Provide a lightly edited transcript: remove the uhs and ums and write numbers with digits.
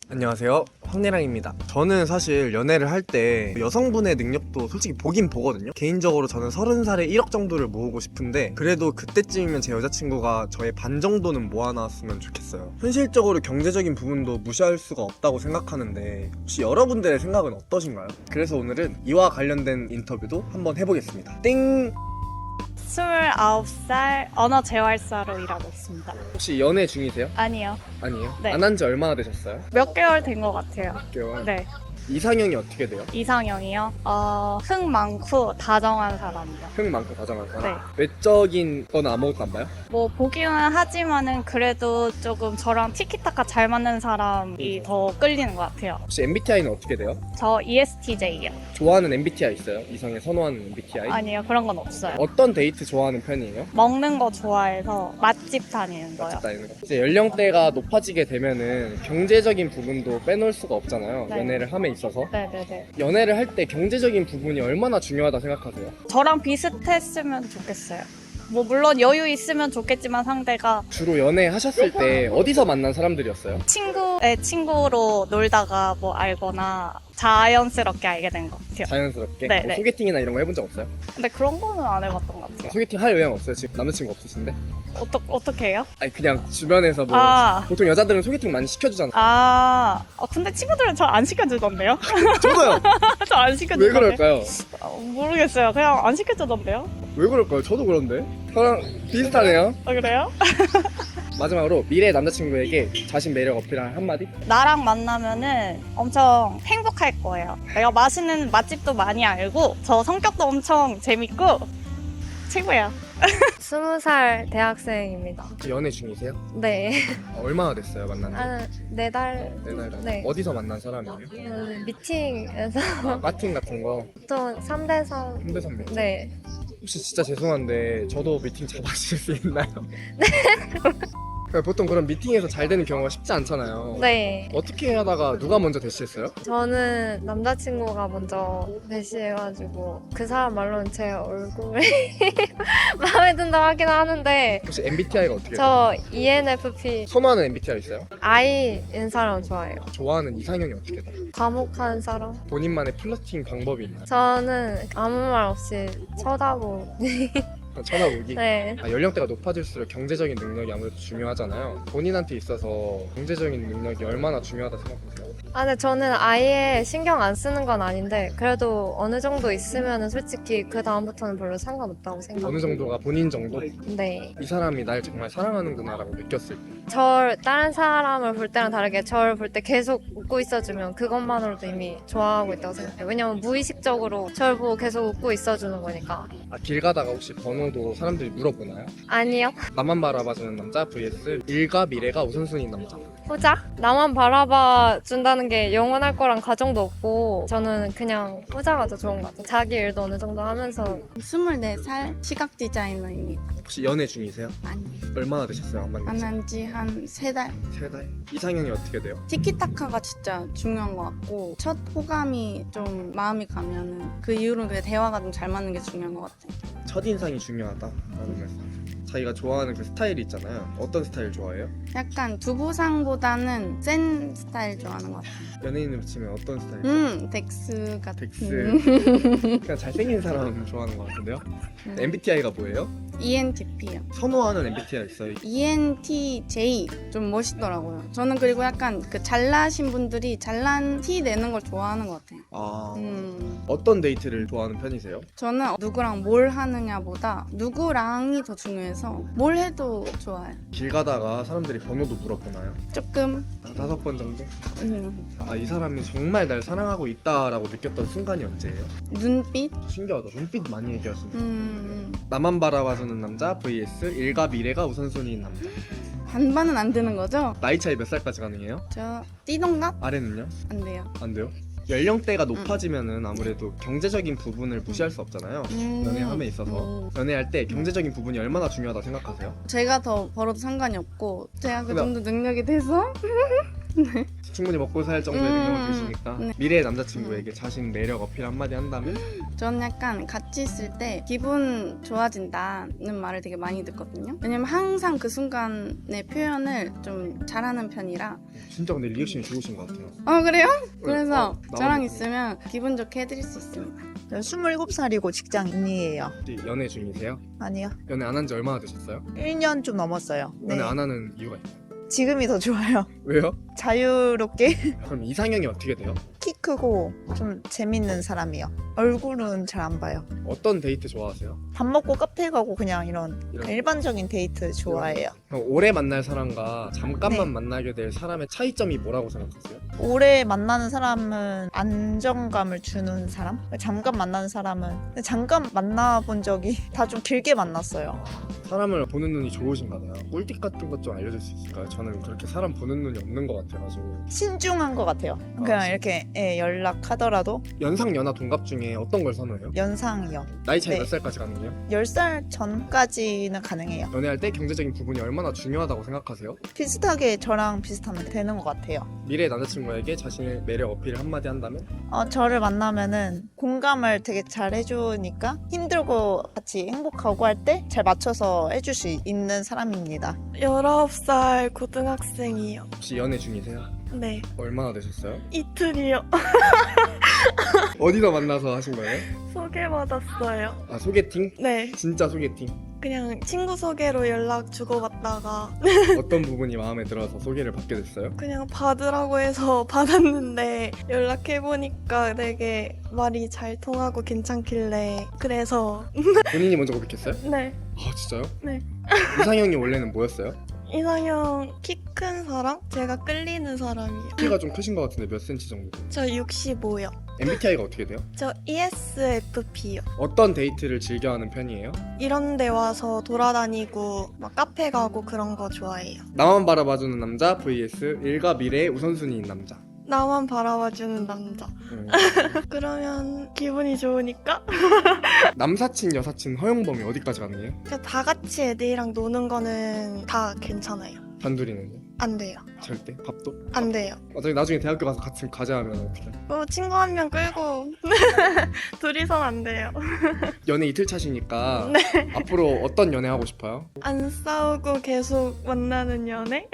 안녕하세요, 황내랑입니다. 저는 사실 연애를 할 때 여성분의 능력도 솔직히 보긴 보거든요. 개인적으로 저는 30살에 1억 정도를 모으고 싶은데 그래도 그때쯤이면 제 여자친구가 저의 반 정도는 모아놨으면 좋겠어요. 현실적으로 경제적인 부분도 무시할 수가 없다고 생각하는데 혹시 여러분들의 생각은 어떠신가요? 그래서 오늘은 이와 관련된 인터뷰도 한번 해보겠습니다. 띵! 29살 언어재활사로 일하고 있습니다. 혹시 연애 중이세요? 아니요. 아니에요? 네. 안 한 지 얼마나 되셨어요? 몇 개월 된 것 같아요. 6개월. 네. 이상형이 어떻게 돼요? 이상형이요? 흥 많고 다정한 사람이요. 흥 많고 다정한 사람? 네. 외적인 건 아무것도 안 봐요? 뭐 보기는 하지만은 그래도 조금 저랑 티키타카 잘 맞는 사람이 더 끌리는 것 같아요. 혹시 MBTI는 어떻게 돼요? 저 ESTJ요. 좋아하는 MBTI 있어요? 이성에 선호하는 MBTI? 아니요, 그런 건 없어요. 어떤 데이트 좋아하는 편이에요? 먹는 거 좋아해서 맛집 다니는 거요. 맛집 다니는 거. 이제 연령대가 높아지게 되면은 경제적인 부분도 빼놓을 수가 없잖아요. 네. 연애를 함에 있어서. 네네네. 연애를 할 때 경제적인 부분이 얼마나 중요하다 생각하세요? 저랑 비슷했으면 좋겠어요. 뭐 물론 여유 있으면 좋겠지만 상대가 주로 연애하셨을 때 어디서 만난 사람들이었어요? 친구의 친구로 놀다가 뭐 알거나 자연스럽게 알게 된 것 같아요. 자연스럽게? 네, 뭐 네. 소개팅이나 이런 거 해본 적 없어요? 근데 그런 거는 안 해봤던 것 같아요. 소개팅 할 의향 없어요? 지금 남자친구 없으신데? 어떻게 해요? 아니 그냥 주변에서 뭐 아. 보통 여자들은 소개팅 많이 시켜주잖아요. 근데 친구들은 저 안 시켜주던데요? 저도요. 저 안 왜 시켜주던데. 그럴까요? 모르겠어요. 그냥 안 시켜주던데요? 왜 그럴까요? 저도 그런데. 저랑 비슷하네요. 그래요? 마지막으로 미래 남자친구에게 자신 매력 어필할 한마디? 나랑 만나면은 엄청 행복할 거예요. 내가 맛있는 맛집도 많이 알고 저 성격도 엄청 재밌고 최고예요. 20살 대학생입니다. 연애 중이세요? 네. 얼마나 됐어요 만난 지? 한 4달? 네 달. 네. 어디서 만난 사람이에요? 미팅에서 마팅 같은 거 보통 3대3. 3대3 미팅? 네. 혹시 진짜 죄송한데 저도 미팅 잡아주실 수 있나요? 네. 보통 그런 미팅에서 잘 되는 경우가 쉽지 않잖아요. 네. 어떻게 하다가 누가 먼저 대시했어요? 저는 남자친구가 먼저 대시해가지고 그 사람 말로는 제 얼굴이 마음에 든다고 하긴 하는데 혹시 MBTI가 어떻게 돼요? 저 ENFP 선호하는 MBTI 있어요? I인 사람 좋아해요. 좋아하는 이상형이 어떻게 돼요? 과묵한 사람? 본인만의 플러팅 방법이 있나요? 저는 아무 말 없이 쳐다보고 쳐다보기? 네. 연령대가 높아질수록 경제적인 능력이 아무래도 중요하잖아요. 본인한테 있어서 경제적인 능력이 얼마나 중요하다 생각하세요? 근데 저는 아예 신경 안 쓰는 건 아닌데 그래도 어느 정도 있으면은 솔직히 그 다음부터는 별로 상관없다고 생각해요. 어느 정도가 본인 정도? 네. 이 사람이 날 정말 사랑하는구나라고 느꼈을 때. 다른 사람을 볼 때랑 다르게 저를 볼 때 계속 웃고 있어주면 그것만으로도 이미 좋아하고 있다고 생각해요. 왜냐면 무의식적으로 저를 보고 계속 웃고 있어주는 거니까. 길 가다가 혹시 번호도 사람들이 물어보나요? 아니요. 나만 바라봐주는 남자 vs 일과 미래가 우선순위인 남자. 후자? 나만 바라봐 준다는 게 영원할 거란 가정도 없고 저는 그냥 후자가 더 좋은 것 같아요. 자기 일도 어느 정도 하면서 24살 시각 디자이너입니다. 혹시 연애 중이세요? 아니, 얼마나 되셨어요? 안 만난 지? 만난 지 한 3달. 3달? 이상형이 어떻게 돼요? 티키타카가 진짜 중요한 것 같고 첫 호감이 좀 마음이 가면은 그 이후로는 그 대화가 좀 잘 맞는 게 중요한 것 같아요. 첫인상이 중요하다라는 말씀. 자기가 좋아하는 그 스타일이 있잖아요. 어떤 스타일 좋아해요? 약간 두부상보다는 센 스타일 좋아하는 것 같아요. 연예인으로 치면 어떤 스타일? 덱스 같은. 덱스. 그냥 잘생긴 사람 좋아하는 것 같은데요? MBTI가 뭐예요? ENTP요. 선호하는 MBTI 있어요? ENTJ 좀 멋있더라고요. 저는 그리고 약간 그 잘나신 분들이 잘난 티 내는 걸 좋아하는 것 같아요. 어떤 데이트를 좋아하는 편이세요? 저는 누구랑 뭘 하느냐보다 누구랑이 더 중요해서 뭘 해도 좋아요. 길 가다가 사람들이 번호도 물어보나요? 조금 5번 정도? 이 사람이 정말 날 사랑하고 있다라고 느꼈던 순간이 언제예요? 눈빛. 신기하다. 눈빛 많이 얘기하시네. 나만 바라봐주는 남자 vs 일과 미래가 우선순위인 남자. 반반은 안 되는 거죠? 나이 차이 몇 살까지 가능해요? 저 띠동갑 아래는요? 안 돼요. 안 돼요? 연령대가 높아지면은 아무래도 경제적인 부분을 무시할 수 없잖아요. 연애함에 있어서 연애할 때 경제적인 부분이 얼마나 중요하다 생각하세요? 제가 더 벌어도 상관이 없고 제가 그 근데- 정도 능력이 돼서 충분히 먹고 살 정도의 능력을 되시니까 네. 미래의 남자친구에게 자신 매력 어필 한마디 한다면? 저는 약간 같이 있을 때 기분 좋아진다는 말을 되게 많이 듣거든요. 왜냐면 항상 그 순간의 표현을 좀 잘하는 편이라. 진짜 근데 리액션이 좋으신 것 같아요. 그래요? 그래서 저랑 나오네. 있으면 기분 좋게 해드릴 수 있습니다. 저 27살이고 직장인이에요. 혹시 연애 중이세요? 아니요. 연애 안 한 지 얼마나 되셨어요? 1년 좀 넘었어요. 네. 연애 안 하는 이유가 있어요? 지금이 더 좋아요. 왜요? 자유롭게 그럼 이상형이 어떻게 돼요? 키 크고 좀 재밌는 사람이요. 얼굴은 잘 안 봐요. 어떤 데이트 좋아하세요? 밥 먹고 카페 가고 그냥 이런 이런- 일반적인 데이트 좋아해요. 그럼 오래 만날 사람과 잠깐만 네. 만나게 될 사람의 차이점이 뭐라고 생각하세요? 오래 만나는 사람은 안정감을 주는 사람? 잠깐 만나는 사람은 근데 잠깐 만나본 적이 다 좀 길게 만났어요. 사람을 보는 눈이 좋으신가 봐요. 꿀팁 같은 것 좀 알려줄 수 있을까요? 저는 그렇게 사람 보는 눈이 없는 것 같아가지고. 신중한 것 같아요. 그냥 진짜? 이렇게 연락하더라도 연상 연하 동갑 중에 어떤 걸 선호해요? 연상이요. 나이 차이 네. 몇 살까지 가는데요? 10살 전까지는 가능해요. 연애할 때 경제적인 부분이 얼마나 중요하다고 생각하세요? 비슷하게 저랑 비슷하면 되는 것 같아요. 미래의 남자친구에게 자신의 매력 어필을 한마디 한다면? 저를 만나면은 공감을 되게 잘 해주니까 힘들고 같이 행복하고 할 때 잘 맞춰서 해줄 수 있는 사람입니다. 19살 고등학생이요. 혹시 연애 중이세요? 네. 얼마나 되셨어요? 이틀이요. 어디서 만나서 하신 거예요? 소개받았어요. 아 소개팅? 네. 진짜 소개팅. 그냥 친구 소개로 연락 주고받다가 어떤 부분이 마음에 들어서 소개를 받게 됐어요? 그냥 받으라고 해서 받았는데 연락해보니까 되게 말이 잘 통하고 괜찮길래 그래서 본인이 먼저 고백했어요? 네. 아 진짜요? 네. 이상형이 원래는 뭐였어요? 이상형 키 큰 사람? 제가 끌리는 사람이요. 키가 좀 크신 것 같은데 몇 센치 정도? 저 65요. MBTI가 어떻게 돼요? 저 ESFP요. 어떤 데이트를 즐겨하는 편이에요? 이런 데 와서 돌아다니고 막 카페 가고 그런 거 좋아해요. 나만 바라봐주는 남자 vs 일과 미래의 우선순위인 남자. 나만 바라봐주는 남자. 그러면 기분이 좋으니까 남사친 여사친 허용범위 어디까지 가능해요? 그냥 다 같이 애들이랑 노는 거는 다 괜찮아요. 단둘이는요? 안 돼요. 절대? 밥도? 안 돼요. 어차피 나중에 대학교 가서 같이 가자하면 어떻게? 친구 한 명 끌고 둘이선 안 돼요. 연애 이틀 차시니까 네. 앞으로 어떤 연애 하고 싶어요? 안 싸우고 계속 만나는 연애?